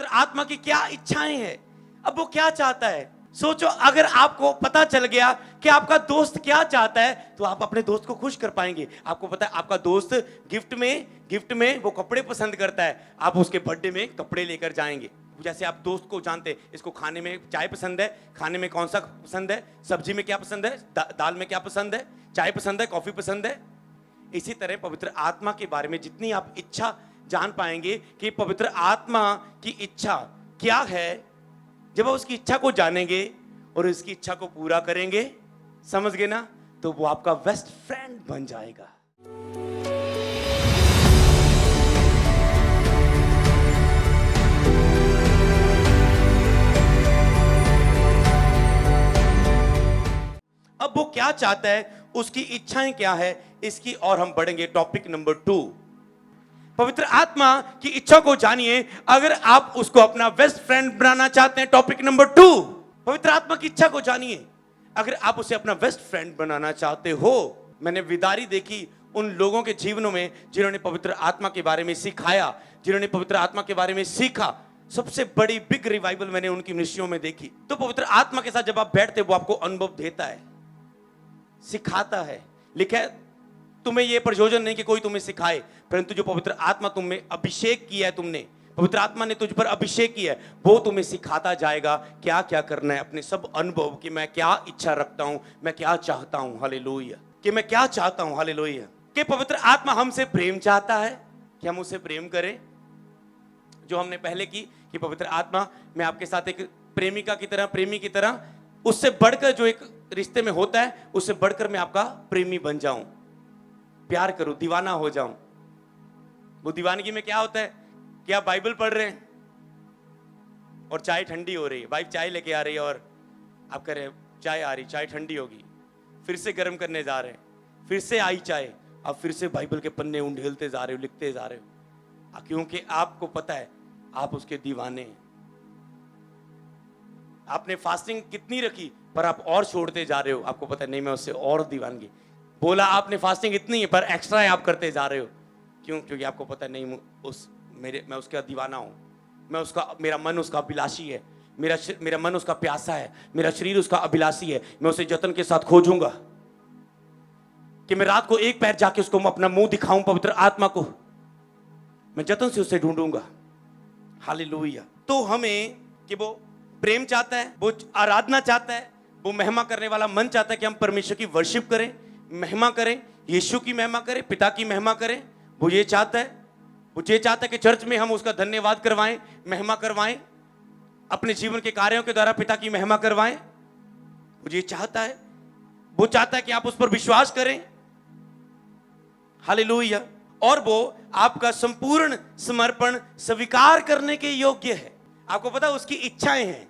पवित्र आत्मा की क्या इच्छाएं हैं, अब वो क्या चाहता है। सोचो, अगर आपको पता चल गया कि आपका दोस्त क्या चाहता है तो आप अपने दोस्त को खुश कर पाएंगे। आपको पता है आपका दोस्त गिफ्ट में वो कपड़े पसंद करता है, आप उसके बर्थडे में कपड़े लेकर जाएंगे। जैसे आप दोस्त को जानते हैं, इसको खाने में चाय पसंद है, खाने में कौन सा पसंद है, सब्जी में क्या पसंद है, दाल में क्या पसंद है, चाय पसंद है, कॉफी पसंद है। इसी तरह पवित्र आत्मा के बारे में जितनी आप इच्छा जान पाएंगे कि पवित्र आत्मा की इच्छा क्या है, जब आप उसकी इच्छा को जानेंगे और उसकी इच्छा को पूरा करेंगे, समझ गए ना, तो वो आपका बेस्ट फ्रेंड बन जाएगा। अब वो क्या चाहता है, उसकी इच्छाएं क्या है, इसकी और हम बढ़ेंगे टॉपिक नंबर 2। पवित्र आत्मा की इच्छा को जानिए अगर आप उसको अपना बेस्ट फ्रेंड बनाना चाहते हैं। टॉपिक नंबर 2, पवित्र आत्मा की इच्छा को जानिए अगर आप उसे अपना बेस्ट फ्रेंड बनाना चाहते हो। मैंने विदारी देखी उन लोगों के जीवनों में जिन्होंने पवित्र आत्मा के बारे में सिखाया, जिन्होंने पवित्र आत्मा के बारे में सीखा। सबसे बड़ी बिग रिवाइवल मैंने उनकी मिनिस्ट्रियों में देखी। तो पवित्र आत्मा के साथ जब आप बैठते वो आपको अनुभव देता है, सिखाता है। लिखा है तुम्हें यह प्रयोजन नहीं कि कोई तुम्हें सिखाए, परंतु जो पवित्र आत्मा तुम्हें अभिषेक किया है, तुमने पवित्र आत्मा ने तुझ पर अभिषेक किया है, वो तुम्हें सिखाता जाएगा क्या क्या करना है, अपने सब अनुभव कि मैं क्या इच्छा रखता हूं, मैं क्या चाहता हूं, हालेलुया, कि मैं क्या चाहता हूं, हालेलुया। कि पवित्र आत्मा हमसे प्रेम चाहता है कि हम उसे प्रेम करें, जो हमने पहले की कि पवित्र आत्मा मैं आपके साथ एक प्रेमिका की तरह, प्रेमी की तरह, उससे बढ़कर जो एक रिश्ते में होता है उससे बढ़कर मैं आपका प्रेमी बन जाऊं, प्यार करूं, दीवाना हो जाऊं। वो दीवानगी में क्या होता है कि आप बाइबल पढ़ रहे हैं और चाय ठंडी हो रही है, वाइफ चाय लेके आ रही है और आप कह रहे हैं चाय आ रही, चाय ठंडी होगी, फिर से गर्म करने जा रहे हैं, फिर से आई चाय, आप फिर से बाइबल के पन्ने उंडेलते जा रहे हो, लिखते जा रहे हो, क्योंकि आपको पता है आप उसके दीवाने हैं। आपने फास्टिंग कितनी रखी पर आप और छोड़ते जा रहे हो, आपको पता है नहीं मैं उससे और दीवानगी। बोला आपने फास्टिंग इतनी है पर एक्स्ट्रा है आप करते जा रहे हो, क्यों? क्योंकि आपको पता है नहीं मैं उसका दीवाना हूं, मैं उसका, मेरा मन उसका अभिलाषी है, मेरा मन उसका प्यासा है, मेरा शरीर उसका अभिलाषी है। मैं उसे जतन के साथ खोजूंगा कि मैं रात को एक पैर जाके उसको अपना मुंह दिखाऊं, पवित्र आत्मा को मैं जतन से उसे ढूंढूंगा, हालेलुया। तो हमें कि वो प्रेम चाहता है, वो आराधना चाहता है, वो महिमा करने वाला मन चाहता है कि हम परमेश्वर की वर्शिप करें, महिमा करें, यीशु की महिमा करें, पिता की महिमा करें। वो ये चाहता है, वो ये चाहता है कि चर्च में हम उसका धन्यवाद करवाएं, महिमा करवाएं, अपने जीवन के कार्यों के द्वारा पिता की महिमा करवाएं। वो ये चाहता है, वो चाहता है कि आप उस पर विश्वास करें, हालेलुया। और वो आपका संपूर्ण समर्पण स्वीकार करने के योग्य है। आपको पता है उसकी इच्छाएं हैं,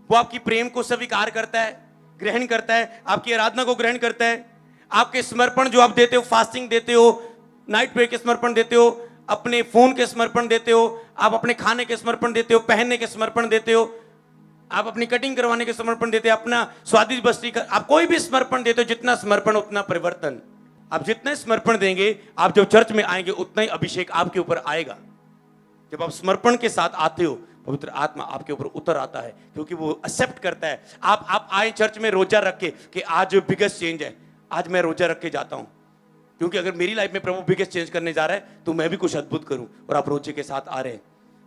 वो आपकी प्रेम को स्वीकार करता है, ग्रहण करता है, आपकी आराधना को ग्रहण करता है, आपके समर्पण जो आप देते हो, फास्टिंग देते हो, नाइट प्रेयर के समर्पण देते हो, अपने फोन के समर्पण देते हो, आप अपने खाने के समर्पण देते हो, पहनने के समर्पण देते हो, आप अपनी कटिंग करवाने के समर्पण देते हो, अपना स्वादिष्ट वस्त्री का, आप कोई भी समर्पण देते हो, जितना समर्पण उतना परिवर्तन। आप जितने समर्पण देंगे, आप जब चर्च में आएंगे उतना ही अभिषेक आपके ऊपर आएगा। जब आप समर्पण के साथ आते हो पवित्र आत्मा आपके ऊपर उतर आता है, क्योंकि वो एक्सेप्ट करता है। आप आए चर्च में रोजा रख के कि आज बिगेस्ट चेंज है, आज मैं रोजा रख के जाता हूं, क्योंकि अगर मेरी लाइफ में प्रभु बिगेस्ट चेंज करने जा रहा है तो मैं भी कुछ अद्भुत करूं, और आप रोजे के साथ आ रहे हैं।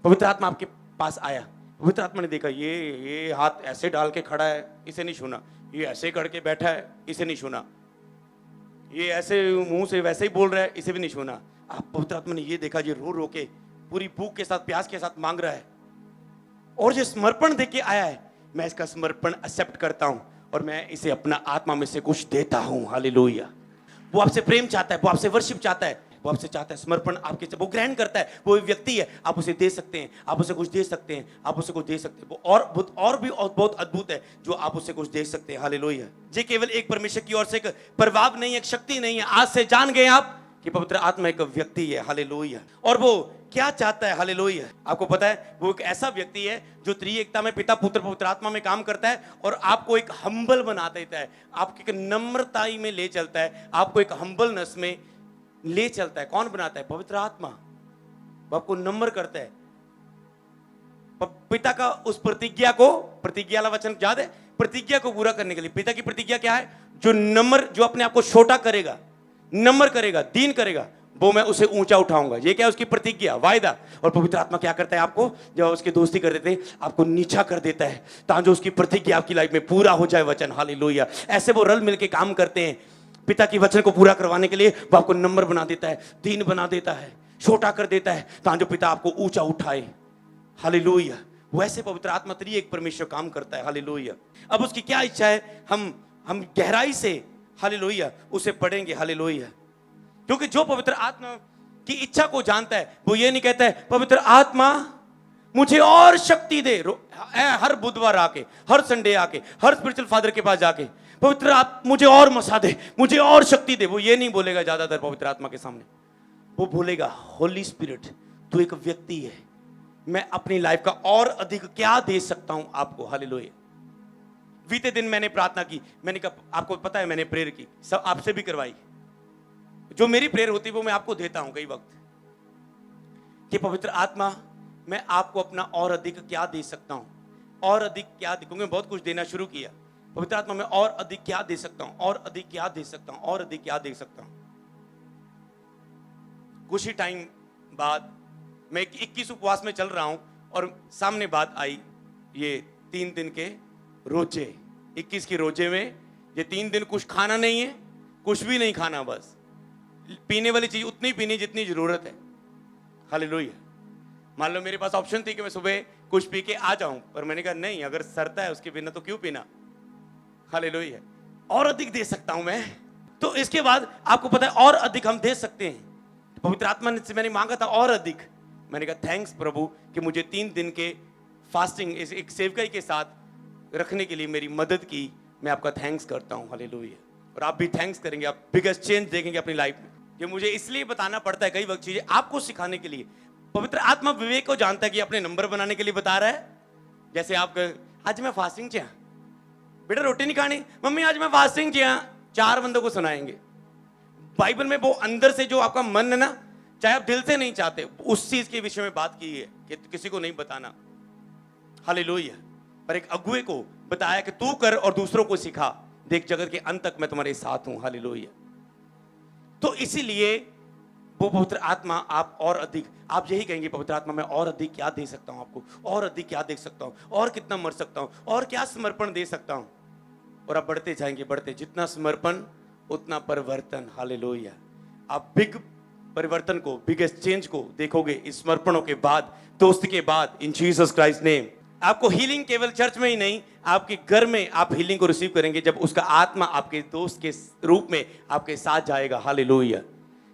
पवित्र आत्मा आपके पास आया, पवित्र आत्मा ने देखा ये हाथ ऐसे डाल के खड़ा है, इसे नहीं छूना, ये ऐसे करके बैठा है, इसे नहीं छूना, ये ऐसे मुंह से वैसे ही बोल रहा है, इसे भी नहीं छूना। आप पवित्र आत्मा ने ये देखा, ये रो रो के पूरी भूख के साथ, प्यास के साथ मांग रहा है, और जो समर्पण देके आया है, मैं इसका समर्पण एक्सेप्ट करता हूं और मैं इसे अपना आत्मा में से कुछ देता हूं, हालेलुया। वो आपसे प्रेम चाहता है, वो आपसे वर्शिप चाहता है, वो आपसे चाहता है समर्पण आपके से, वो ग्रहण करता है। वो एक व्यक्ति है, आप उसे दे सकते हैं, आप उसे कुछ दे सकते हैं, आप उसे कुछ दे सकते हैं। वो और भी बहुत अद्भुत है जो आप उसे कुछ दे सकते हैं, हालेलुया। ये केवल एक परमेश्वर की ओर से एक प्रभाव नहीं है, एक शक्ति नहीं है। आज से जान गए आप कि पवित्र आत्मा एक व्यक्ति है, हालेलुया। और वो क्या चाहता है, हालेलुया। आपको पता है वो एक ऐसा व्यक्ति है जो त्रिएकता में पिता, पुत्र, पवित्र आत्मा में काम करता है और आपको एक हम्बल बना देता है, आपको एक नम्रताई में ले चलता है, आपको एक हम्बलनेस में ले चलता है। कौन बनाता है? पवित्र आत्मा। वो आपको नम्र करता है, पिता का उस प्रतिज्ञा वाला वचन याद है, प्रतिज्ञा को पूरा करने के लिए। पिता की प्रतिज्ञा क्या है? जो अपने आप को छोटा करेगा, नम्र करेगा, दीन करेगा, वो मैं उसे ऊंचा उठाऊंगा। ये क्या है? उसकी प्रतिज्ञा, वायदा। और पवित्र आत्मा क्या करता है? आपको जब उसकी दोस्ती कर देते हैं, आपको नीचा कर देता है, ताकि उसकी प्रतिज्ञा आपकी लाइफ में पूरा हो जाए। वचन, हालेलुया। ऐसे वो रल मिलके काम करते हैं पिता की वचन को पूरा करवाने के लिए। वो आपको नम्र बना देता है, दीन बना देता है, छोटा कर देता है, ताकि जो पिता आपको ऊंचा उठाए। हालेलुया। वैसे पवित्र आत्मा एक परमेश्वर काम करता है। हालेलुया। अब उसकी क्या इच्छा है, हम गहराई से हालेलुया उसे पढ़ेंगे। हालेलुया। क्योंकि जो पवित्र आत्मा की इच्छा को जानता है, वो ये नहीं कहता है पवित्र आत्मा मुझे और शक्ति दे। हर बुधवार आके, हर संडे आके, हर स्पिरिचुअल फादर के पास जाके पवित्र आत्मा मुझे और मसा दे, मुझे और शक्ति दे। वो ये नहीं बोलेगा ज्यादातर पवित्र आत्मा के सामने। वो बोलेगा होली स्पिरिट तू एक व्यक्ति है, मैं अपनी लाइफ का और अधिक क्या दे सकता हूं आपको। हालेलुया। बीते दिन मैंने प्रार्थना की, मैंने कहा आपको पता है मैंने प्रेयर की, सब आपसे भी करवाई। जो मेरी प्रेयर होती है वो मैं आपको देता हूं कई वक्त, कि पवित्र आत्मा मैं आपको अपना और अधिक क्या दे सकता हूं, और अधिक क्या दे, क्योंकि बहुत कुछ देना शुरू किया। पवित्र आत्मा मैं और अधिक क्या दे सकता हूं, और अधिक क्या दे सकता हूं, और अधिक क्या दे सकता हूं। कुछ ही टाइम बाद मैं 21 उपवास में चल रहा हूं और सामने बात आई, ये 3 दिन के रोजे, 21 के रोजे में ये 3 दिन कुछ खाना नहीं है, कुछ भी नहीं खाना, बस पीने वाली चीज उतनी पीनी जितनी जरूरत है। हालेलुया। मान लो मेरे पास ऑप्शन थी कि मैं सुबह कुछ पी के आ जाऊं, पर मैंने कहा नहीं, अगर सरता है उसके बिना तो क्यों पीना। हालेलुया। और अधिक दे सकता हूं मैं। तो इसके बाद आपको पता है और अधिक हम दे सकते हैं। पवित्र आत्मा से मैंने मांगा था और अधिक। मैंने कहा थैंक्स प्रभु कि मुझे 3 दिन के फास्टिंग एक सेवकाई के साथ रखने के लिए मेरी मदद की। मैं आपका थैंक्स करता हूं। हालेलुया। और आप भी थैंक्स करेंगे, आप बिगेस्ट चेंज देखेंगे अपनी लाइफ में। ये मुझे इसलिए बताना पड़ता है कई वक्त चीजें आपको सिखाने के लिए। पवित्र आत्मा विवेक को जानता है कि अपने नंबर बनाने के लिए बता रहा है। जैसे आप आज मैं फास्टिंग चाहिए, बेटा रोटी नहीं खानी, मम्मी आज मैं फास्टिंग चाहिए, 4 बंदों को सुनाएंगे। बाइबल में वो अंदर से जो आपका मन है ना, चाहे आप दिल से नहीं चाहते, उस चीज के विषय में बात की है कि किसी को नहीं बताना। हालेलुया। पर एक अगुए को बताया कि तू कर और दूसरों को सिखा, देख जगत के अंत तक मैं तुम्हारे साथ हूं। हालेलुया। तो इसीलिए वो पवित्र आत्मा आप और अधिक, आप यही कहेंगे पवित्र आत्मा मैं और अधिक क्या दे सकता हूं आपको, और अधिक क्या दे सकता हूं, और कितना मर सकता हूं, और क्या समर्पण दे सकता हूं। और आप बढ़ते जाएंगे, बढ़ते, जितना समर्पण उतना परिवर्तन। हालेलुया। आप बिग परिवर्तन को, बिगेस्ट चेंज को देखोगे इस समर्पणों के बाद, दोस्ती के बाद, इन जीसस क्राइस्ट नेम। आपको हीलिंग केवल चर्च में ही नहीं, आपके घर में आप हीलिंग को रिसीव करेंगे जब उसका आत्मा आपके दोस्त के रूप में आपके साथ जाएगा। हालेलुया।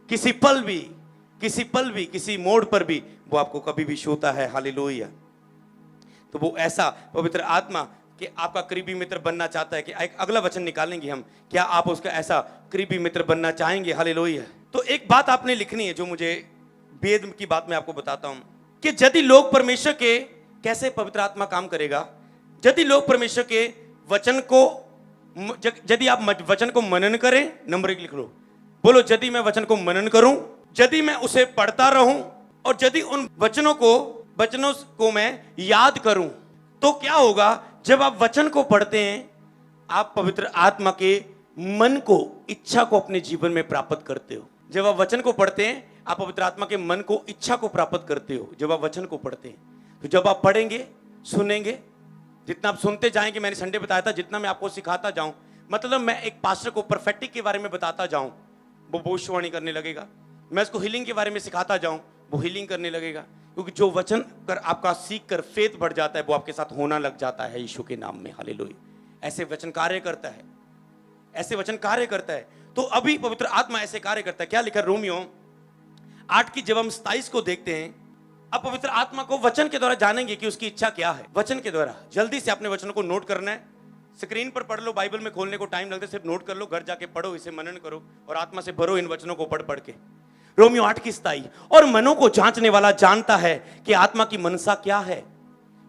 किसी पल भी, किसी मोड़ पर भी वो आपको कभी भी छूता है। हालेलुया। तो वो ऐसा पवित्र आत्मा कि आपका करीबी मित्र बनना चाहता है। कि एक अगला वचन निकालेंगे हम, क्या आप उसका ऐसा करीबी मित्र बनना चाहेंगे। हालेलुया। तो एक बात आपने लिखनी है जो मुझे वेद की बात मैं आपको बताता हूं, कि यदि लोग परमेश्वर के, कैसे पवित्र आत्मा काम करेगा, यदि लोग परमेश्वर के वचन को, यदि आप वचन को मनन करें, नंबर 1 लिख लो, बोलो यदि मैं वचन को मनन करूं, यदि मैं उसे पढ़ता रहूं, और यदि उन वचनों को मैं याद करूं, तो क्या होगा? जब आप वचन को पढ़ते हैं, आप पवित्र आत्मा के मन को, इच्छा को अपने जीवन में प्राप्त करते हो। जब आप वचन को पढ़ते हैं, आप पवित्र आत्मा के मन को, इच्छा को प्राप्त करते हो जब आप वचन को पढ़ते हैं। तो जब आप पढ़ेंगे, सुनेंगे, जितना आप सुनते जाएंगे, मैंने संडे बताया था, जितना मैं आपको सिखाता जाऊं, मतलब मैं एक पास्टर को प्रोफेटिक के बारे में बताता जाऊं, वो भविष्यवाणी करने लगेगा। मैं उसको हीलिंग के बारे में सिखाता जाऊं, वो हीलिंग करने लगेगा। क्योंकि जो वचन कर आपका सीख कर फेथ बढ़ जाता है, वो आपके साथ होना लग जाता है यीशु के नाम में। हालेलुया। ऐसे वचन कार्य करता है, ऐसे वचन कार्य करता है। तो अभी पवित्र आत्मा ऐसे कार्य करता है। क्या लिखा रोमियो 8 की जब हम 27 को देखते हैं, अब पवित्र आत्मा को वचन के द्वारा जानेंगे कि उसकी इच्छा क्या है। वचन के द्वारा जल्दी से अपने वचनों को नोट करना है। स्क्रीन पर पढ़ लो, बाइबल में खोलने को टाइम लगता है, सिर्फ नोट कर लो, घर जाके पढ़ो, इसे मनन करो और आत्मा से भरो इन वचनों को पढ़ पढ़ के। रोमियो 8 की 27, और मनों को जांचने वाला जानता है कि आत्मा की मनसा क्या है।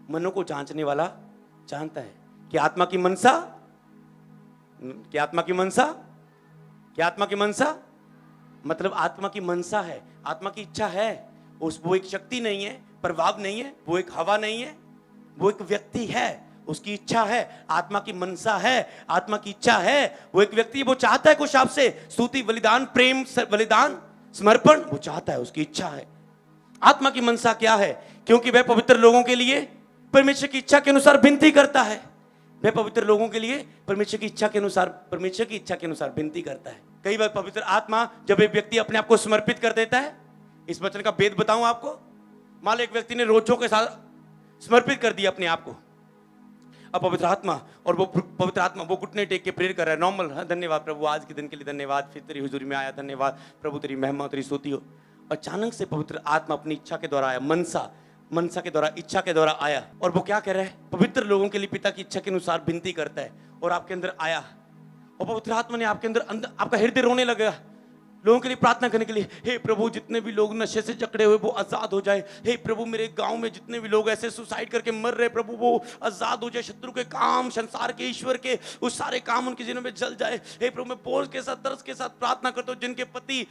मनों को जांचने वाला जानता है कि आत्मा की मनसा, क्या आत्मा की मनसा, क्या आत्मा की मनसा, मतलब आत्मा की मनसा है, आत्मा की इच्छा है। वो एक शक्ति नहीं है, प्रभाव नहीं है, वो एक हवा नहीं है, वो एक व्यक्ति है, उसकी इच्छा है, आत्मा की मनसा है, आत्मा की इच्छा है। वो एक व्यक्ति, वो चाहता है कुछ आपसे, स्तुति, बलिदान, प्रेम, बलिदान, समर्पण, वो चाहता है, उसकी इच्छा है। आत्मा की मनसा क्या है? क्योंकि वह पवित्र लोगों के लिए परमेश्वर की इच्छा के अनुसार विनती करता है। वह पवित्र लोगों के लिए परमेश्वर की इच्छा के अनुसार विनती करता है। कई बार पवित्र आत्मा, जब एक व्यक्ति अपने आप को समर्पित कर देता है, इस वचन का भेद बताऊं आपको। मान लो एक व्यक्ति ने रोजों के साथ समर्पित कर दिया अपने आप को, अब पवित्र आत्मा, और वो पवित्र आत्मा वो घुटने टेक के प्रेयर कर रहा है नॉर्मल, हाँ धन्यवाद प्रभु आज के दिन के लिए, धन्यवाद फिर तेरी हुजूरी में आया, धन्यवाद प्रभु तेरी महिमा तेरी स्तुति हो। अचानक से पवित्र आत्मा अपनी इच्छा के द्वारा आया, मनसा के द्वारा, इच्छा के द्वारा आया, और वो क्या कह रहा है? पवित्र लोगों के लिए पिता की इच्छा के अनुसार विनती करता है, और आपके अंदर आया, और पवित्र आत्मा ने आपके अंदर आपका हृदय रोने लगेगा लोगों के लिए प्रार्थना करने के लिए। हे प्रभु, जितने भी लोग नशे से जकड़े हुए वो आजाद हो जाए। हे प्रभु, मेरे गांव में जितने भी लोग ऐसे सुसाइड करके मर रहे, प्रभु वो आजाद हो जाए। शत्रु के काम, संसार के, ईश्वर के उस सारे काम उनके जीवन में जल जाए। हे प्रभु, मैं बोझ के साथ, दर्द के साथ प्रार्थना करता हूँ, जिनके पति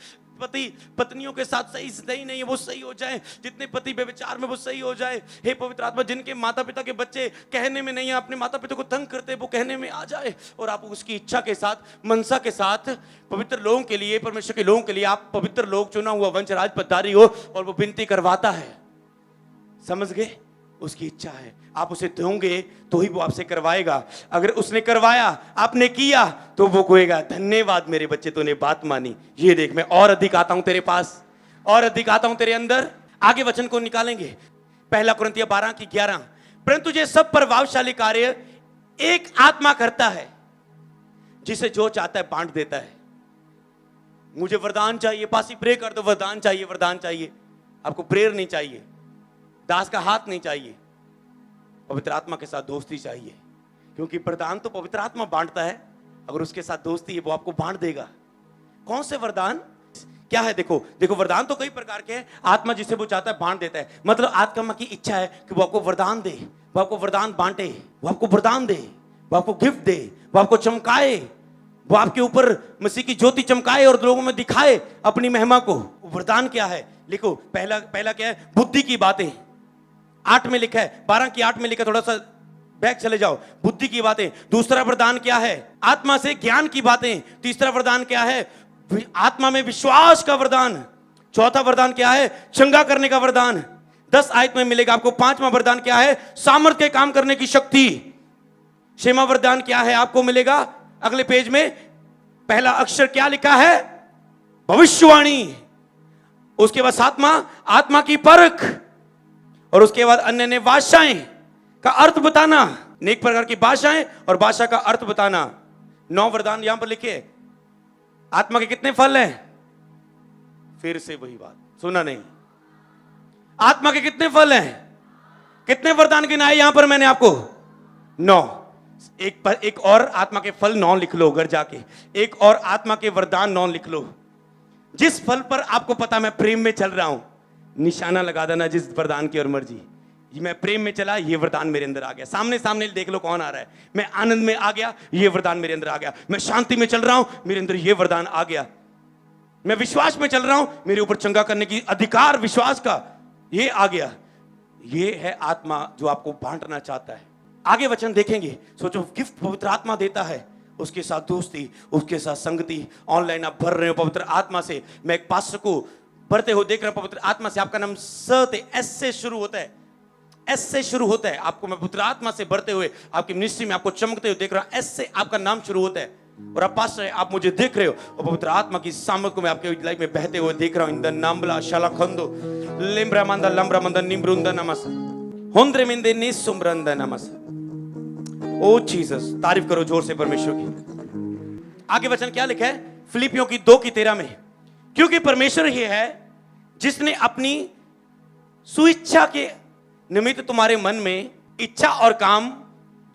पत्नियों के साथ सही नहीं है वो सही हो जाए, जितने पति व्यभिचार में वो सही हो जाए। हे पवित्र आत्मा, जिनके माता पिता के बच्चे कहने में नहीं है, अपने माता पिता को तंग करते, वो कहने में आ जाए, और आप उसकी इच्छा के साथ, मनसा के साथ, पवित्र लोगों के लिए, परमेश्वर के लोगों के लिए, आप पवित्र लोग, चुना हुआ वंश, राजपदारी हो, और वो विनती करवाता है। समझ गए? उसकी इच्छा है, आप उसे दोगे तो ही वो आपसे करवाएगा। अगर उसने करवाया, आपने किया, तो वो कहेगा धन्यवाद मेरे बच्चे, तूने बात मानी, ये देख मैं और अधिक आता हूं तेरे पास, और अधिक आता हूं तेरे अंदर। आगे वचन को निकालेंगे, 1 कुरिन्थियों 12:11, परंतु ये सब प्रभावशाली कार्य एक आत्मा करता है, जिसे जो चाहता है बांट देता है। मुझे वरदान चाहिए, पासी प्रे कर दो, वरदान चाहिए। आपको प्रेयर नहीं चाहिए, दास का हाथ नहीं चाहिए, पवित्र आत्मा के साथ दोस्ती चाहिए, क्योंकि वरदान तो पवित्र आत्मा बांटता है। अगर उसके साथ दोस्ती है, वो आपको बांट देगा। कौन से वरदान क्या है? देखो वरदान तो कई प्रकार के हैं। आत्मा जिसे वो चाहता है बांट देता है, मतलब आत्मा की इच्छा है कि वो आपको वरदान दे, वो आपको वरदान बांटे, वो आपको वरदान दे, वो आपको गिफ्ट दे, वो आपको चमकाए, वो आपके ऊपर मसीह की ज्योति चमकाए और लोगों में दिखाए अपनी महिमा को। वरदान क्या है? लिखो, पहला क्या है? बुद्धि की बातें, 8 में लिखा है, 12:8 में लिखा, थोड़ा सा बैक चले जाओ। बुद्धि की बातें। दूसरा वरदान क्या है? आत्मा से ज्ञान की बातें। तीसरा वरदान क्या है? आत्मा में विश्वास का वरदान। चौथा वरदान क्या है? चंगा करने का वरदान। 10 आयत में मिलेगा आपको। 5वां वरदान क्या है? सामर्थ्य के काम करने की शक्ति। 6वां वरदान क्या है? आपको मिलेगा अगले पेज में। पहला अक्षर क्या लिखा है? भविष्यवाणी। उसके बाद 7वां आत्मा की परख, और उसके बाद अन्य भाषाएं का अर्थ बताना, अनेक प्रकार की भाषाएं और भाषा का अर्थ बताना। 9 वरदान यहां पर लिखे। आत्मा के कितने फल हैं? फिर से वही बात, सुना नहीं? आत्मा के कितने फल हैं? कितने वरदान गिनाए यहां पर मैंने आपको? 9। एक और आत्मा के फल 9 लिख लो घर जाके। एक और आत्मा के वरदान 9 लिख लो। जिस फल पर आपको पता मैं प्रेम में चल रहा हूं, निशाना लगा देना जिस वरदान की और मर्जी। मैं प्रेम में चला, ये वरदान मेरे अंदर आ गया। सामने देख लो कौन आ रहा है। मैं आनंद में आ गया, ये वरदान मेरे अंदर आ गया। मैं शांति में चल रहा हूं, मेरे अंदर ये वरदान आ गया। मैं विश्वास में चल रहा हूं, मेरे ऊपर चंगा करने की अधिकार विश्वास का ये आ गया। ये है आत्मा जो आपको बांटना चाहता है। आगे वचन देखेंगे। सोचो, गिफ्ट पवित्र आत्मा देता है, उसके साथ दोस्ती, उसके साथ संगति। ऑनलाइन आप भर रहे हो पवित्र आत्मा से। मैं एक पास्टर को बढ़ते हो देख रहा हूं पवित्र आत्मा से। आपका नाम एस से शुरू होता है, एस से शुरू होता है। आपको मैं पवित्र आत्मा से बढ़ते हुए आपकी मिनिस्ट्री में आपको चमकते हुए देख रहा हूं। एस से आपका नाम शुरू होता है, और आप पास रहे, आप मुझे देख रहे हो, और पवित्र आत्मा की सामर्थ को मैं आपके लाइफ में बहते हुए देख रहा हूं। इन द नामला शालाखंदो लिम्ब्रामंदा लम्ब्रामंदा निम्ब्रुंदा नमस होंद्रे मिंदे निसुम्ब्रंदा नमस। ओ जीसस, तारीफ करो जोर से परमेश्वर की। आगे वचन क्या लिखा है? फिलिपियों की 2:13 में, क्योंकि परमेश्वर ही है जिसने अपनी सुइच्छा के निमित्त तुम्हारे मन में इच्छा और काम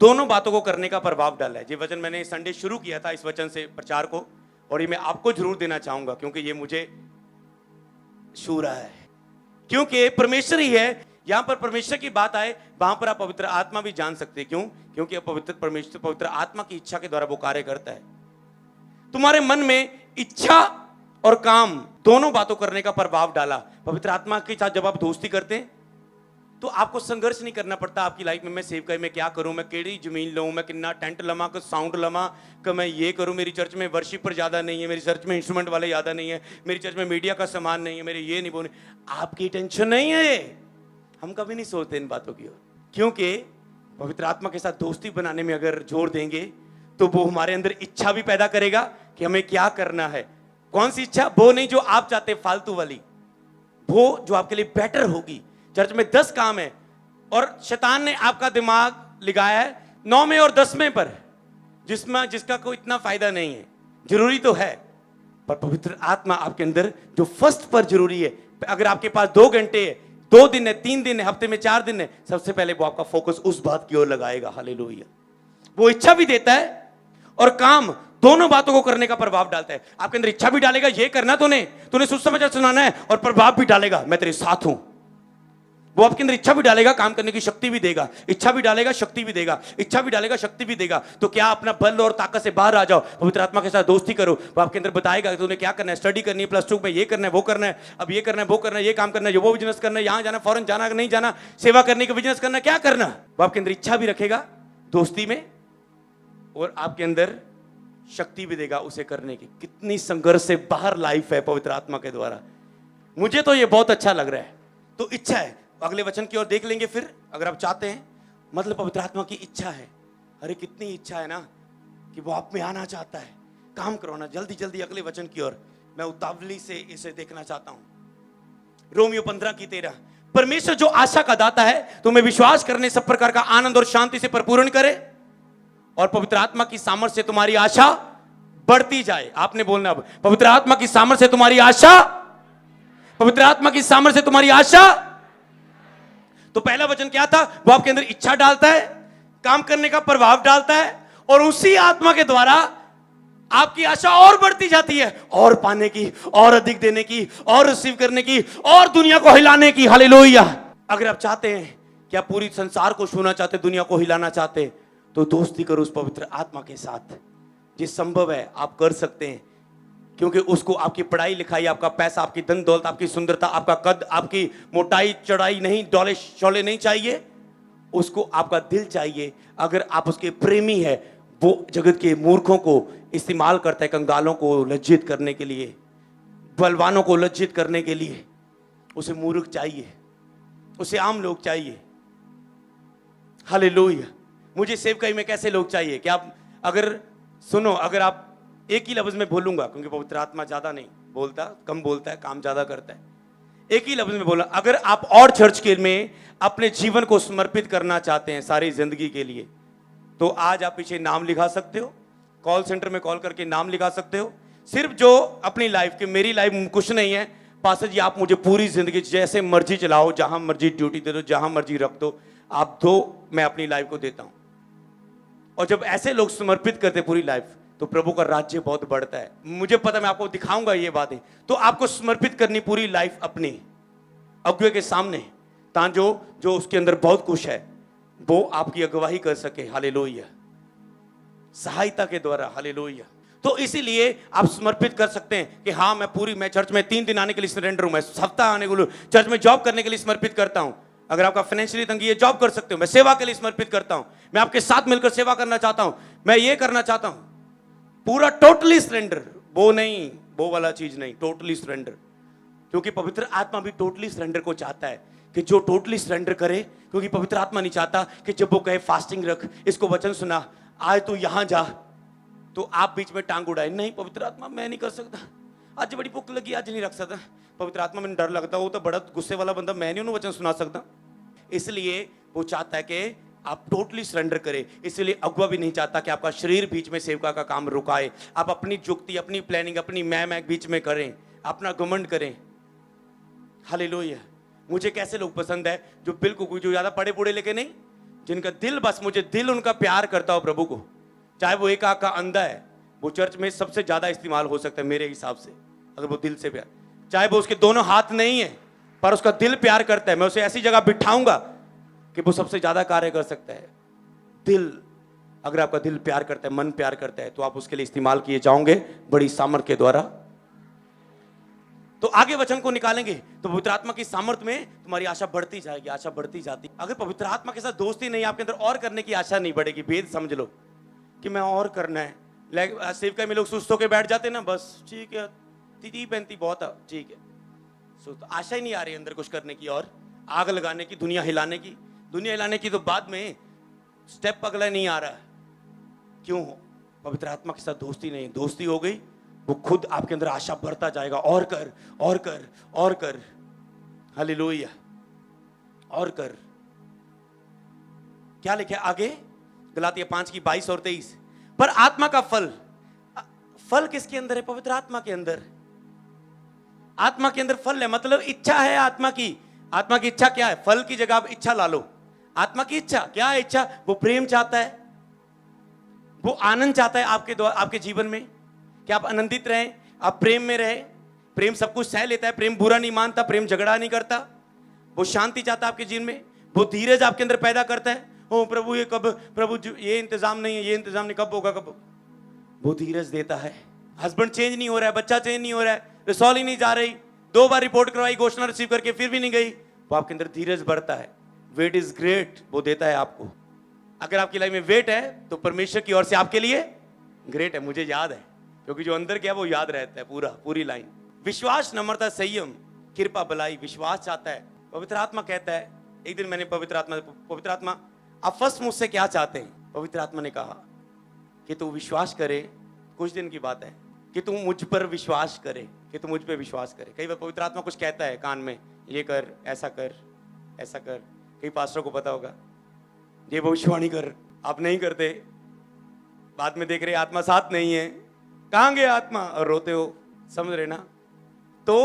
दोनों बातों को करने का प्रभाव डाला है। ये वचन मैंने संडे शुरू किया था इस वचन से प्रचार को, और ये मैं आपको जरूर देना चाहूंगा क्योंकि ये मुझे छू रहा है। क्योंकि परमेश्वर ही है। यहां पर परमेश्वर की बात आए, वहां पर आप पवित्र आत्मा भी जान सकते हैं। क्यों? क्योंकि पवित्र आत्मा की इच्छा के द्वारा वो कार्य करता है। तुम्हारे मन में इच्छा और काम दोनों बातों करने का प्रभाव डाला। पवित्र आत्मा के साथ जब आप दोस्ती करते हैं तो आपको संघर्ष नहीं करना पड़ता आपकी लाइफ में, मैं सेवकाई में क्या करूं, मैं केड़ी जमीन लूं, मैं कितना टेंट लमा, कि साउंड लमा, कि मैं ये करूं, मेरी चर्च में वर्शिपर ज़्यादा नहीं है, मेरी चर्च में इंस्ट्रूमेंट वाले ज़्यादा नहीं है, मेरी चर्च में मीडिया का सामान नहीं है, मेरे ये नहीं बोलने। आपकी टेंशन नहीं है ये, हम कभी नहीं सोचते इन बातों की ओर, क्योंकि पवित्र आत्मा के साथ दोस्ती बनाने में अगर जोर देंगे तो वो हमारे अंदर इच्छा भी पैदा करेगा कि हमें क्या करना है। कौन सी इच्छा? वो नहीं जो आप चाहते फालतू वाली, वो जो आपके लिए बेटर होगी। चर्च में 10 काम है और शैतान ने आपका दिमाग लगाया है 9वें और 10वें पर, जिसका कोई इतना फायदा नहीं है। जरूरी तो है, पर पवित्र आत्मा आपके अंदर जो फर्स्ट पर जरूरी है। अगर आपके पास 2 घंटे है, 2 दिन है, 3 दिन है, हफ्ते में 4 दिन है, सबसे पहले वो आपका फोकस उस बात की ओर लगाएगा। हालेलुया। वो इच्छा भी देता है और काम, दोनों बातों को करने का प्रभाव डालता है। आपके अंदर इच्छा भी डालेगा, ये करना तूने सुसमाचार सुनाना है, और प्रभाव भी डालेगा, मैं तेरे साथ हूं। वो आपके अंदर इच्छा भी डालेगा, काम करने की शक्ति भी देगा, इच्छा भी डालेगा, शक्ति भी देगा, इच्छा भी डालेगा, शक्ति भी देगा। तो क्या अपना बल और ताकत से बाहर आ जाओ, पवित्र आत्मा के साथ दोस्ती करो। वो आपके अंदर बताएगा कि तूने क्या करना है, स्टडी करनी है, +2 में ये करना है, वो करना है, अब ये करना है, वो करना है, ये काम करना है, वो बिजनेस करना है, यहां जाना, फॉरेन जाना, नहीं जाना, सेवा करने का बिजनेस करना, क्या करना। वो आपके अंदर इच्छा भी रखेगा दोस्ती में, और आपके अंदर शक्ति भी देगा उसे करने की। कितनी संघर्ष से बाहर लाइफ है पवित्र आत्मा के द्वारा। मुझे तो ये बहुत अच्छा लग रहा है। तो इच्छा है, अगले वचन की ओर देख लेंगे फिर, अगर आप चाहते हैं। मतलब पवित्र आत्मा की इच्छा है, अरे कितनी इच्छा है ना कि वो आप में आना चाहता है, काम करवाना। जल्दी जल्दी अगले वचन की ओर, मैं उतावली से इसे देखना चाहता हूं। रोमियो 15:13, परमेश्वर जो आशा का दाता है तुम्हें विश्वास करने सब प्रकार का आनंद और शांति से परिपूर्ण करे, और पवित्र आत्मा की सामर्थ्य से तुम्हारी आशा बढ़ती जाए। आपने बोलना अब, पवित्र आत्मा की सामर्थ्य से तुम्हारी आशा, पवित्र आत्मा की सामर्थ्य से तुम्हारी आशा। तो पहला वचन क्या था? वो आपके अंदर इच्छा डालता है, काम करने का प्रभाव डालता है, और उसी आत्मा के द्वारा आपकी आशा और बढ़ती जाती है, और पाने की, और अधिक देने की, और रिसीव करने की, और दुनिया को हिलाने की। हालेलुया। अगर आप चाहते हैं कि आप पूरी संसार को छूना चाहते, दुनिया को हिलाना चाहते, तो दोस्ती करो उस पवित्र आत्मा के साथ। जिस संभव है आप कर सकते हैं, क्योंकि उसको आपकी पढ़ाई लिखाई, आपका पैसा, आपकी धन दौलत, आपकी सुंदरता, आपका कद, आपकी मोटाई चढ़ाई नहीं, डोले शोले नहीं चाहिए, उसको आपका दिल चाहिए। अगर आप उसके प्रेमी है, वो जगत के मूर्खों को इस्तेमाल करता है, कंगालों को लज्जित करने के लिए, बलवानों को लज्जित करने के लिए। उसे मूर्ख चाहिए, उसे आम लोग चाहिए। हालेलुया। मुझे सेवकाई में कैसे लोग चाहिए कि आप अगर सुनो, अगर आप एक ही लफ्ज में बोलूंगा, क्योंकि पवित्र आत्मा ज्यादा नहीं बोलता, कम बोलता है, काम ज्यादा करता है। एक ही लफ्ज में बोला, अगर आप और चर्च के में अपने जीवन को समर्पित करना चाहते हैं सारी जिंदगी के लिए, तो आज आप पीछे नाम लिखा सकते हो, कॉल सेंटर में कॉल करके नाम लिखा सकते हो। सिर्फ जो अपनी लाइफ की, मेरी लाइफ में कुछ नहीं है पास्टर जी, आप मुझे पूरी जिंदगी जैसे मर्जी चलाओ, जहां मर्जी ड्यूटी दे दो, जहां मर्जी रख दो, आप दो, मैं अपनी लाइफ को देता हूं। और जब ऐसे लोग समर्पित करते पूरी लाइफ, तो प्रभु का राज्य बहुत बढ़ता है। मुझे पता, मैं आपको दिखाऊंगा ये बातें। तो आपको समर्पित करनी पूरी लाइफ अपनी अगुवे के सामने, ताकि जो उसके अंदर बहुत कुछ है वो आपकी अगुवाही कर सके। हालेलुया। सहायता के द्वारा। हालेलुया। तो इसीलिए आप समर्पित कर सकते हैं कि हाँ, मैं चर्च में 3 दिन आने के लिए सरेंडर हूं, मैं हफ्ता आने के लिए, चर्च में जॉब करने के लिए समर्पित करता हूं। अगर आपका फाइनेंशियली तंगी है, जॉब कर सकते हो। मैं सेवा के लिए समर्पित करता हूं, मैं आपके साथ मिलकर सेवा करना चाहता हूं, मैं ये करना चाहता हूं। पूरा टोटली सरेंडर, वो नहीं, वो वाला चीज नहीं, टोटली सरेंडर। क्योंकि पवित्र आत्मा भी टोटली सरेंडर को चाहता है कि जो टोटली सरेंडर करे। क्योंकि पवित्र आत्मा नहीं चाहता कि जब वो कहे फास्टिंग रख, इसको वचन सुना, आज तू यहां जा, तो आप बीच में टांग उड़ाए। नहीं पवित्र आत्मा, मैं नहीं कर सकता, आज बड़ी भूख लगी, आज नहीं रख सकता। पवित्र आत्मा में डर लगता, वो तो बड़ा गुस्से वाला बंदा, मैं नहीं उन्हें वचन सुना सकता। इसलिए वो चाहता है कि आप टोटली सरेंडर करें। इसलिए अगुवा भी नहीं चाहता कि आपका शरीर बीच में सेवका का काम रुकाए। आप अपनी जुक्ति, अपनी प्लानिंग, अपनी मैं बीच में करें, अपना घमंड करें। हालेलुया। मुझे कैसे लोग पसंद है जो बिल्कुल, जो ज्यादा पढ़े पुढ़े लेके नहीं, जिनका दिल, बस मुझे दिल उनका प्यार करता हो प्रभु को। चाहे वो एक आंख का अंधा है, वो चर्च में सबसे ज्यादा इस्तेमाल हो सकता है मेरे हिसाब से, अगर वो दिल से प्यार। चाहे वो उसके दोनों हाथ नहीं है, पर उसका दिल प्यार करता है, मैं उसे ऐसी जगह बिठाऊंगा कि वो सबसे ज्यादा कार्य कर सकता है। दिल, अगर आपका दिल प्यार करता है, मन प्यार करता है, तो आप उसके लिए इस्तेमाल किए जाओगे बड़ी सामर्थ के द्वारा। तो आगे वचन को निकालेंगे तो पवित्र आत्मा की सामर्थ्य में तुम्हारी आशा बढ़ती जाएगी, आशा बढ़ती जाती। अगर पवित्र आत्मा के साथ दोस्ती नहीं, आपके अंदर और करने की आशा नहीं बढ़ेगी। भेद समझ लो कि मैं और करना है। सेवका में लोग सुस्त होकर बैठ जाते ना, बस ठीक है 30-35 बहुत है, ठीक है। तो आशा ही नहीं आ रही अंदर कुछ करने की और आग लगाने की, दुनिया हिलाने की। दुनिया हिलाने की तो बाद में, स्टेप अगला नहीं आ रहा है। क्यों? पवित्र आत्मा के साथ दोस्ती नहीं। दोस्ती हो गई, वो खुद आपके अंदर आशा बढ़ता जाएगा, और कर और कर और कर। हालेलुया, और कर। क्या लिखे आगे? गलातिया 5 की 22 और 23। पर आत्मा का फल, फल किसके अंदर है? पवित्र आत्मा के अंदर। आत्मा के अंदर फल है, मतलब इच्छा है आत्मा की। आत्मा की इच्छा क्या है? फल की जगह आप इच्छा ला लो। आत्मा की इच्छा क्या है? इच्छा, वो प्रेम चाहता है, वो आनंद चाहता है आपके जीवन में, कि आप आनंदित रहें, आप प्रेम में रहें। प्रेम सब कुछ सह लेता है, प्रेम बुरा नहीं मानता, प्रेम झगड़ा नहीं करता। वो शांति चाहता है आपके जीवन में, वो धीरज आपके अंदर पैदा करता है। ओ प्रभु ये कब, प्रभु ये इंतजाम नहीं है, ये इंतजाम नहीं, कब होगा, कब? वो धीरज देता है। हस्बैंड चेंज नहीं हो रहा है, बच्चा चेंज नहीं हो रहा है, रिसॉल्व ही नहीं जा रही, 2 बार रिपोर्ट करवाई, घोषणा रिसीव करके फिर भी नहीं गई, वो आपके अंदर धीरज बढ़ता है। वेट इज ग्रेट, वो देता है आपको। अगर आपकी लाइफ में वेट है तो परमेश्वर की ओर से आपके लिए ग्रेट है। मुझे याद है, क्योंकि जो अंदर क्या वो याद रहता है, पूरी लाइन। विश्वास, नम्रता, संयम, कृपा, भलाई, विश्वास चाहता है। पवित्र आत्मा कहता है, एक दिन मैंने पवित्र आत्मा आप फर्स्ट मुझसे क्या चाहते हैं? पवित्र आत्मा ने कहा कि तू विश्वास करे, कुछ दिन की बात है, कि तू मुझ पर विश्वास करे, कि तू मुझ पे विश्वास करे। कई बार पवित्र आत्मा कुछ कहता है कान में, ये कर, ऐसा कर, ऐसा कर। कई पास्टरों को पता होगा, ये भविष्यवाणी कर, आप नहीं करते, बाद में देख रहे आत्मा साथ नहीं है, कहां गया आत्मा, और रोते हो। समझ रहे ना? तो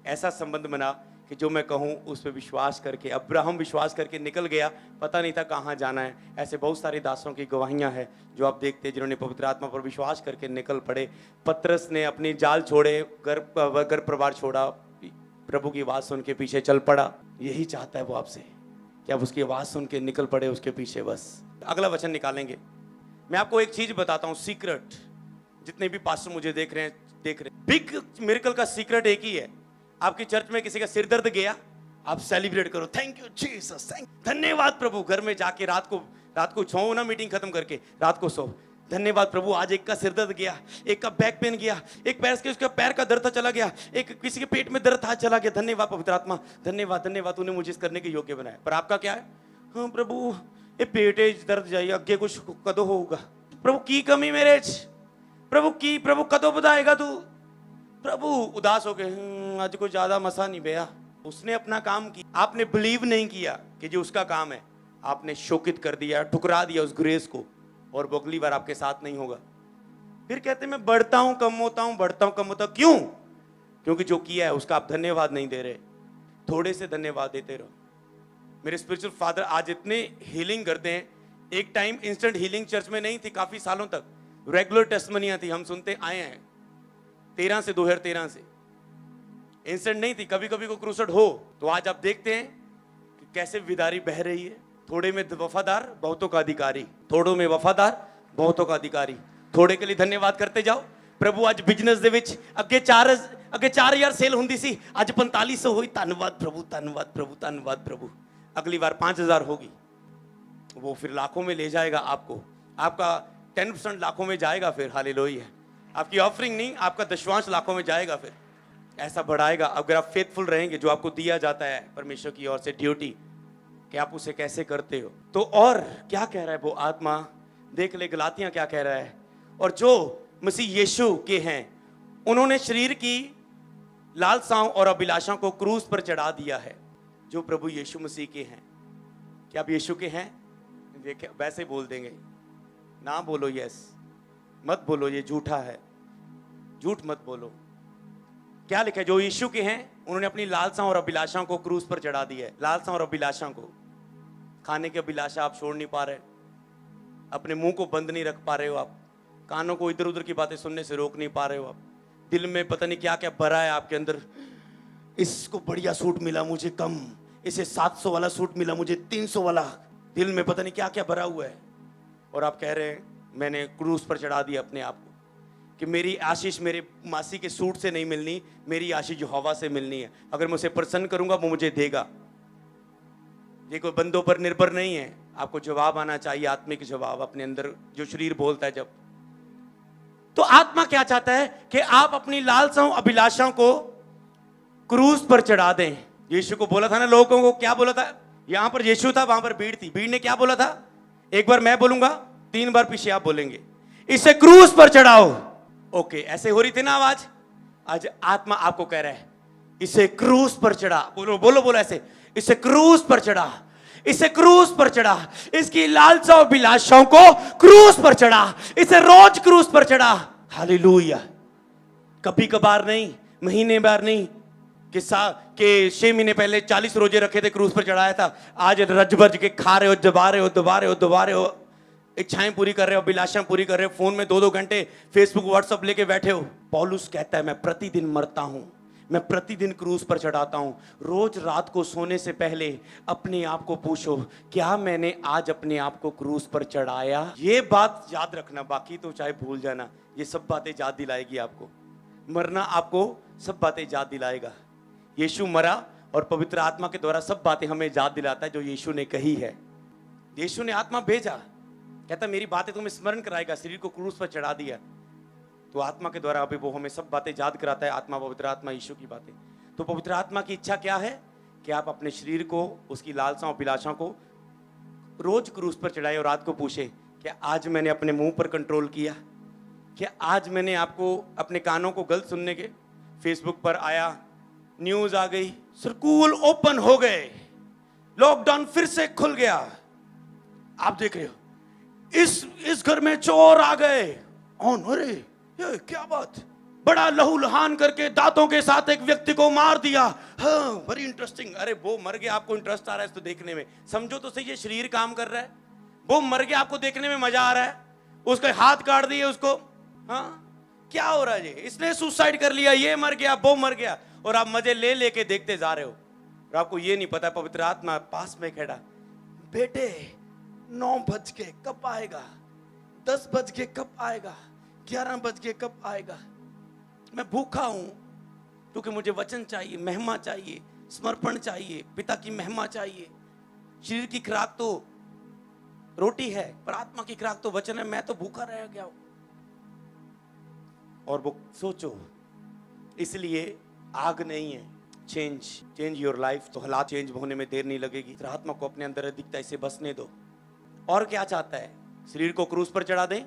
ऐसा संबंध बना कि जो मैं कहूं उस पर विश्वास करके, अब्राहम विश्वास करके निकल गया, पता नहीं था कहां जाना है। ऐसे बहुत सारे दासों की गवाहियां हैं जो आप देखते हैं, जिन्होंने पवित्र आत्मा पर विश्वास करके निकल पड़े। पतरस ने अपनी जाल छोड़े, घर परिवार छोड़ा, प्रभु की आवाज सुन के पीछे चल पड़ा। यही चाहता है वो आपसे, कि आप उसकी आवाज सुन के निकल पड़े उसके पीछे। बस अगला वचन निकालेंगे। मैं आपको एक चीज बताता हूं, सीक्रेट। जितने भी पास्टर मुझे देख रहे हैं, बिग मिरेकल का सीक्रेट एक ही है। आपकी चर्च में किसी का सिर दर्द गया, आप सेलिब्रेट करो, थैंक यू जीसस, धन्यवाद प्रभु। घर में जाके रात को सो ना, मीटिंग खत्म करके रात को सो, धन्यवाद प्रभु, आज एक का सिर दर्द गया, एक का बैक पेन गया, एक पैर के उसका पैर का दर्द था चला गया, एक किसी के पेट में दर्द था चला गया। धन्यवाद पवित्र आत्मा, धन्यवाद धन्यवाद, तूने मुझे इस करने के योग्य बनाया। पर आपका क्या है? हाँ प्रभु, ये पेटे दर्द जाइए, अगे कुछ कदों होगा, प्रभु की कमी मेरे, प्रभु कदों बताएगा तू? प्रभु उदास हो गए, आज कोई ज्यादा मसा नहीं भैया। उसने अपना काम किया, आपने बिलीव नहीं किया कि जो उसका काम है, आपने शोकित कर दिया, ठुकरा दिया उस ग्रेस को, और वो अगली बार आपके साथ नहीं होगा। फिर कहते मैं बढ़ता हूं कम होता हूं, बढ़ता हूं कम होता हूं। क्यों? क्योंकि जो किया है उसका आप धन्यवाद नहीं दे रहे। थोड़े से धन्यवाद देते रहो। मेरे स्पिरिचुअल फादर आज इतने हीलिंग करते हैं। एक टाइम इंस्टेंट हीलिंग चर्च में नहीं थी, काफी सालों तक रेगुलर टेस्टमनियां थी, हम सुनते आए हैं 2013 से इंस्टेंट नहीं थी। कभी कभी को क्रूसेड हो तो आज आप देखते हैं कि कैसे विदारी बह रही है। थोड़े में वफादार बहुतों का अधिकारी, थोड़ों में वफादार बहुतों का अधिकारी। थोड़े के लिए धन्यवाद करते जाओ। प्रभु आज बिजनेस दे विच अगे 4000 सेल हुंदी सी, आज 4500 हुई। धन्यवाद प्रभु, धन्यवाद प्रभु, धन्यवाद प्रभु। अगली बार 5000 होगी, वो फिर लाखों में ले जाएगा आपको। आपका 10% लाखों में जाएगा फिर, हालेलुया। आपकी ऑफरिंग नहीं, आपका दशवांश लाखों में जाएगा फिर। ऐसा बढ़ाएगा अगर आप फेथफुल रहेंगे। जो आपको दिया जाता है परमेश्वर की ओर से ड्यूटी, कि आप उसे कैसे करते हो। तो और क्या कह रहा है वो आत्मा, देख ले गलातियां क्या कह रहा है। और जो मसीह यीशु के हैं, उन्होंने शरीर की लालसाओं और अभिलाषाओं को क्रूस पर चढ़ा दिया है। जो प्रभु यीशु मसीह के हैं, क्या आप यीशु के हैं? देखिए वैसे बोल देंगे ना, बोलो यस मत बोलो, ये झूठा है, झूठ मत बोलो। क्या लिखा है? जो यीशु के हैं उन्होंने अपनी लालसाओं और अभिलाषाओं को क्रूस पर चढ़ा दिया है। लालसाओं और अभिलाषाओं को, खाने की अभिलाषा आप छोड़ नहीं पा रहे, अपने मुंह को बंद नहीं रख पा रहे हो, आप कानों को इधर उधर की बातें सुनने से रोक नहीं पा रहे हो, आप दिल में पता नहीं क्या क्या भरा है आपके अंदर। इसको बढ़िया सूट मिला मुझे कम, इसे 700 वाला सूट मिला मुझे 300 वाला। दिल में पता नहीं क्या क्या भरा हुआ है, और आप कह रहे हैं मैंने क्रूस पर चढ़ा दिया अपने आप को। कि मेरी आशीष मेरे मासी के सूट से नहीं मिलनी, मेरी आशीष हवा से मिलनी है। अगर मैं उसे प्रसन्न करूंगा वो मुझे देगा। ये कोई बंदों पर निर्भर नहीं है। आपको जवाब आना चाहिए, आत्मिक जवाब अपने अंदर, जो शरीर बोलता है। जब तो आत्मा क्या चाहता है कि आप अपनी लालसाओं अभिलाषाओं को क्रूस पर चढ़ा दें। यीशु को बोला था ना, लोगों को क्या बोला था? यहां पर यीशु था, वहां पर भीड़ थी। भीड़ ने क्या बोला था? एक बार मैं बोलूंगा, 3 बार पीछे आप बोलेंगे, इसे क्रूस पर चढ़ाओ। ओके, ऐसे हो रही थी ना आवाज? आज आत्मा आपको कह रहा है इसे क्रूस पर चढ़ा। बोलो बोलो बोलो ऐसे, इसे क्रूस पर चढ़ा, इसे क्रूस पर चढ़ा, इसकी लालसाओं अभिलाषाओं को क्रूस पर चढ़ा, इसे रोज क्रूस पर चढ़ा। हालेलुया। कभी कभार नहीं, महीने बार नहीं, कि 6 महीने पहले 40 रोजे रखे थे, क्रूस पर चढ़ाया था। आज रज भज के खा रहे हो, दबा रहे हो, दबा रहे हो, दबा रहे हो, इच्छाएं पूरी कर रहे हो, अभिलाषाएं पूरी कर रहे हो, फोन में 2-2 घंटे फेसबुक व्हाट्सएप लेके बैठे हो। पौलुस कहता है मैं प्रतिदिन मरता हूं, मैं प्रतिदिन क्रूस पर चढ़ाता हूं। रोज रात को सोने से पहले अपने आप को पूछो, क्या मैंने आज अपने आप को क्रूस पर चढ़ाया? ये बात याद रखना, बाकी तो चाहे भूल जाना। ये सब बातें याद दिलाएगी आपको। मरना आपको सब बातें याद दिलाएगा। यीशु मरा और पवित्र आत्मा के द्वारा सब बातें हमें याद दिलाता है जो यीशु ने कही है। यीशु ने आत्मा भेजा, कहता मेरी बातें तुम्हें स्मरण कराएगा। शरीर को क्रूस पर चढ़ा दिया तो आत्मा के द्वारा अभी वो हमें सब बातें याद कराता है। आत्मा, पवित्र आत्मा, यीशु की बातें। तो पवित्र आत्मा की इच्छा क्या है? कि आप अपने शरीर को, उसकी लालसाओं अभिलाषाओं को रोज क्रूस पर चढ़ाए और रात को पूछे, क्या आज मैंने अपने मुंह पर कंट्रोल किया? क्या आज मैंने आपको अपने कानों को गलत सुनने के? फेसबुक पर आया, न्यूज आ गई, स्कूल ओपन हो गए, लॉकडाउन फिर से खुल गया, आप देख रहे हो इस घर में चोर आ गए, अरे ये क्या बात, बड़ा लहूलुहान करके दांतों के साथ एक व्यक्ति को मार दिया। हाँ, बड़ी इंटरेस्टिंग। अरे वो मर गया, आपको इंटरेस्ट आ रहा है इसको देखने में? समझो तो सही, ये शरीर काम कर रहा है। वो मर गया, आपको देखने में मजा आ रहा है। उसके हाथ काट दिए उसको। हाँ, क्या हो रहा है? ये इसने सुसाइड कर लिया, ये मर गया, वो मर गया, और आप मजे ले लेके देखते जा रहे हो। और आपको ये नहीं पता पवित्र आत्मा पास में खड़ा, बेटे 9 बज के कब आएगा, 10 बज के कब आएगा, 11 बज के कब आएगा? मैं भूखा हूं क्योंकि मुझे वचन चाहिए, महिमा चाहिए, समर्पण चाहिए, पिता की महिमा चाहिए। शरीर की खुराक तो रोटी है, पर आत्मा की खुराक तो वचन है। मैं तो भूखा रह गया हूं। और वो सोचो, इसलिए आग नहीं है, चेंज योर लाइफ। तो हालात चेंज होने में देर नहीं लगेगी। तो आत्मा को अपने अंदर अधिकता इसे बसने दो। और क्या चाहता है? शरीर को क्रूस पर चढ़ा दें,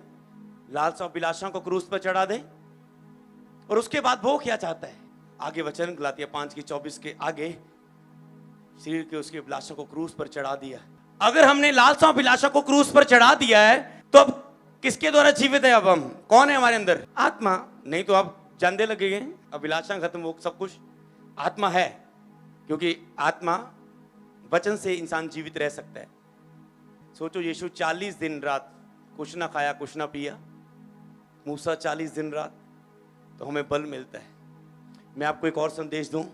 लालसा अभिलाषाओं को क्रूस पर चढ़ा दें, और उसके बाद वो क्या चाहता है? आगे वचन गलातिया 5:24 के आगे, शरीर के उसकी अभिलाषा को क्रूस पर चढ़ा दिया। अगर हमने लालसा अभिलाषा को क्रूस पर चढ़ा दिया है तो अब किसके द्वारा जीवित है? अब हम कौन है हमारे अंदर? आत्मा। नहीं तो आप जानते लगेंगे, अभिलाषा खत्म हो, सब कुछ आत्मा है, क्योंकि आत्मा वचन से इंसान जीवित रह सकता है। सोचो, यीशु 40 दिन रात कुछ ना खाया, कुछ ना पिया, मूसा 40 दिन रात, तो हमें बल मिलता है। मैं आपको एक और संदेश दूं,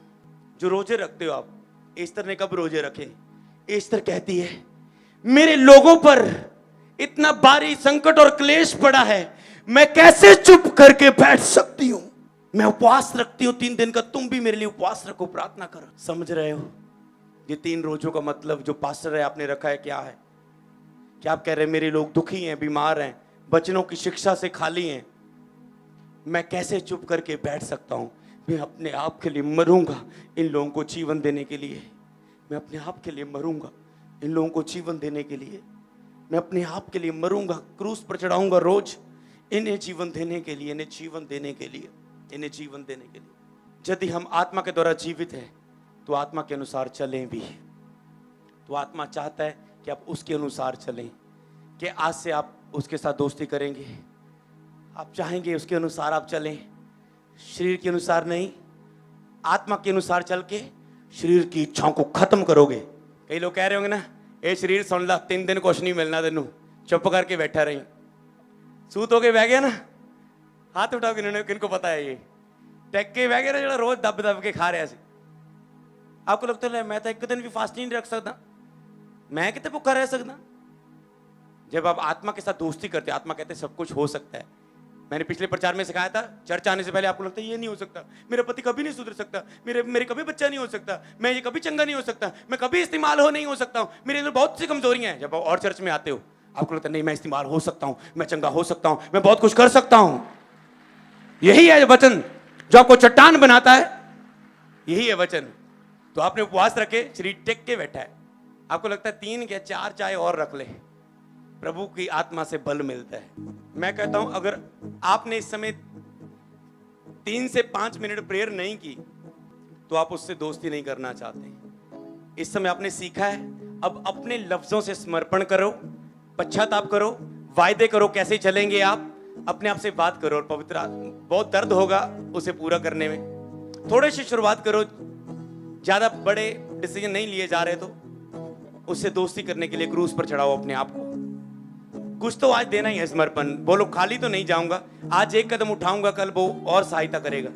जो रोजे रखते हो आप, एस्तर ने कब रोजे रखे? एस्तर कहती है मेरे लोगों पर इतना भारी संकट और क्लेश पड़ा है, मैं कैसे चुप करके बैठ सकती हूं? मैं उपवास रखती हूं 3 दिन का, तुम भी मेरे लिए उपवास रखो, प्रार्थना करो। समझ रहे हो? ये 3 रोजों का मतलब जो पास्टर है आपने रखा है क्या है? क्या आप कह रहे हैं मेरे लोग दुखी हैं, बीमार हैं, वचनों की शिक्षा से खाली हैं, मैं कैसे चुप करके बैठ सकता हूं? मैं अपने आप के लिए मरूंगा इन लोगों को जीवन देने के लिए। मैं अपने आप के लिए मरूंगा इन लोगों को जीवन देने के लिए। मैं अपने आप के लिए मरूंगा, क्रूस पर चढ़ाऊंगा रोज, इन्हें जीवन देने के लिए, इन्हें जीवन देने के लिए, इन्हें जीवन देने के लिए। यदि हम आत्मा के द्वारा जीवित हैं तो आत्मा के अनुसार चलें भी। तो आत्मा चाहता है कि आप उसके अनुसार चलें, कि आज से आप उसके साथ दोस्ती करेंगे, आप चाहेंगे उसके अनुसार आप चलें, शरीर के अनुसार नहीं, आत्मा के अनुसार चल के शरीर की इच्छाओं को खत्म करोगे। कई लोग कह रहे होंगे ना, ए शरीर सुन ला, 3 दिन कुछ नहीं मिलना तेनू, चुप करके बैठा रही, सूत होके बह गया ना, हाथ उठाओ किनको पता है? ये टेक के बह गया ना, जो रोज दब दब के खा रहा है। आपको लगता है मैं तो एक दिन भी फास्ट नहीं रख सकता, मैं कितने भूखा रह सकता? जब आप आत्मा के साथ दोस्ती करते, आत्मा कहते सब कुछ हो सकता है, मैंने पिछले प्रचार में सिखाया था, चर्च आने से पहले आपको लगता है ये नहीं हो सकता, मेरा पति कभी नहीं सुधर सकता, मेरे कभी बच्चा नहीं हो सकता, मैं ये कभी चंगा नहीं हो सकता, मैं कभी इस्तेमाल नहीं हो सकता हूँ, मेरे अंदर बहुत सी कमजोरियां हैं। जब और चर्च में आते हो आपको लगता है नहीं, मैं इस्तेमाल हो सकता हूँ, मैं चंगा हो सकता हूँ, मैं बहुत कुछ कर सकता हूँ। यही है वचन जो आपको चट्टान बनाता है, यही है वचन। तो आपने उपवास रखे, शरीर टेक के बैठा है, आपको लगता है 3 या 4 चाय और रख ले, प्रभु की आत्मा से बल मिलता है। मैं कहता हूं अगर आपने इस समय 3 से 5 मिनट प्रेयर नहीं की तो आप उससे दोस्ती नहीं करना चाहते। इस समय आपने सीखा है, अब अपने लफ्जों से समर्पण करो, पश्चाताप करो, वायदे करो कैसे चलेंगे आप, अपने आप से बात करो। और पवित्र बहुत दर्द होगा उसे पूरा करने में, थोड़े से शुरुआत करो, ज्यादा बड़े डिसीजन नहीं लिए जा रहे तो उससे दोस्ती करने के लिए क्रूस पर चढ़ाओ अपने आप को। कुछ तो आज देना ही है समर्पण। बोलो खाली तो नहीं जाऊंगा, आज एक कदम उठाऊंगा, कल वो और सहायता करेगा।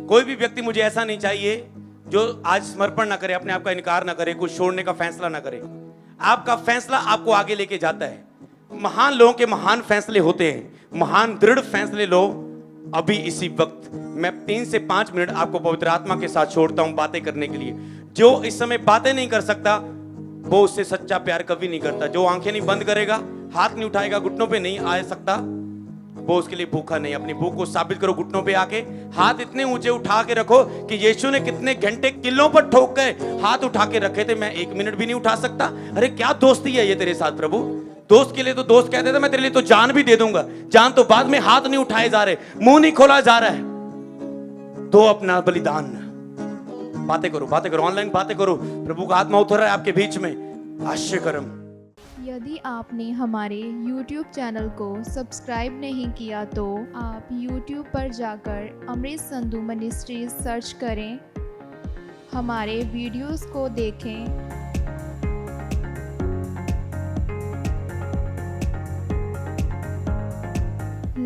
कोई भी व्यक्ति मुझे ऐसा नहीं चाहिए जो आज समर्पण ना करे, अपने आप का इनकार ना करे, कुछ छोड़ने का फैसला ना करे। आपका फैसला आपको आगे लेके जाता है। महान लोगों के महान फैसले होते हैं, महान दृढ़ फैसले लो। अभी इसी वक्त मैं 3 से 5 मिनट आपको पवित्र आत्मा के साथ छोड़ता हूं बातें करने के लिए। जो इस समय बातें नहीं कर सकता वो उससे सच्चा प्यार कभी नहीं करता। जो आंखें नहीं बंद करेगा, हाथ नहीं उठाएगा, घुटनों पे नहीं आ सकता, वो उसके लिए भूखा नहीं। अपनी भूख को साबित करो घुटनों पे आके, हाथ इतने ऊंचे उठा के रखो कि यीशु ने कितने घंटे किलों पर ठोक गए, हाथ उठा के रखे थे, मैं 1 मिनट भी नहीं उठा सकता। अरे क्या दोस्ती है ये तेरे साथ प्रभु। दोस्त के लिए तो दोस्त कहते थे मैं तेरे लिए तो जान भी दे दूंगा, जान तो बाद में, हाथ नहीं उठाए जा रहे, मुंह नहीं खोला जा रहा है। तो अपना बलिदान, बातें करो, बातें करो, ऑनलाइन बातें करो। प्रभु का आत्मा उतर रहा है आपके बीच में, आश्चर्यकरम। यदि आपने हमारे YouTube चैनल को सब्सक्राइब नहीं किया तो आप YouTube पर जाकर अमृत संधू मिनिस्ट्रीज सर्च करें, हमारे वीडियोस को देखें।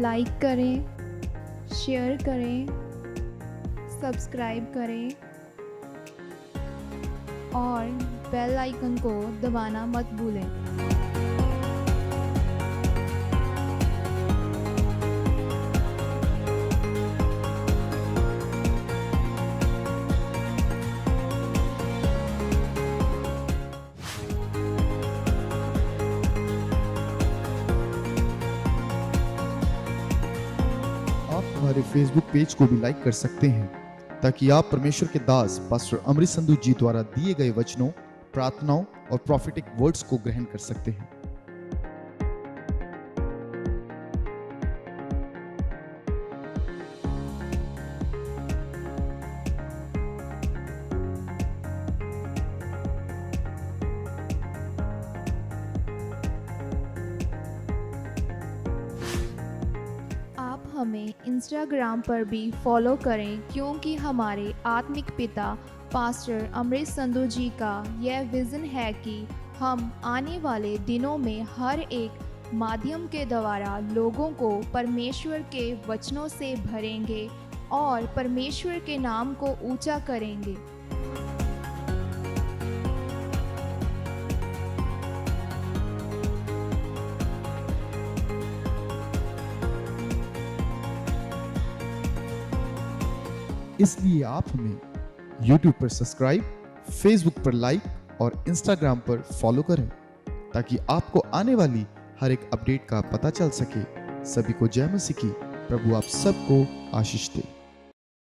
लाइक करें, शेयर करें, सब्सक्राइब करें और बेल आइकन को दबाना मत भूलें। आप हमारे फेसबुक पेज को भी लाइक कर सकते हैं ताकि आप परमेश्वर के दास पास्टर अमृत संधू जी द्वारा दिए गए वचनों, प्रार्थनाओं और प्रॉफिटिक वर्ड्स को ग्रहण कर सकते हैं। आप हमें इंस्टाग्राम पर भी फॉलो करें क्योंकि हमारे आत्मिक पिता पास्टर अमृत संधू जी का यह विज़न है कि हम आने वाले दिनों में हर एक माध्यम के द्वारा लोगों को परमेश्वर के वचनों से भरेंगे और परमेश्वर के नाम को ऊंचा करेंगे। इसलिए आप हमें YouTube पर सब्सक्राइब, Facebook पर लाइक और Instagram पर फॉलो करें ताकि आपको आने वाली हर एक अपडेट का पता चल सके। सभी को जय मसीह की। प्रभु आप सबको आशीष दे।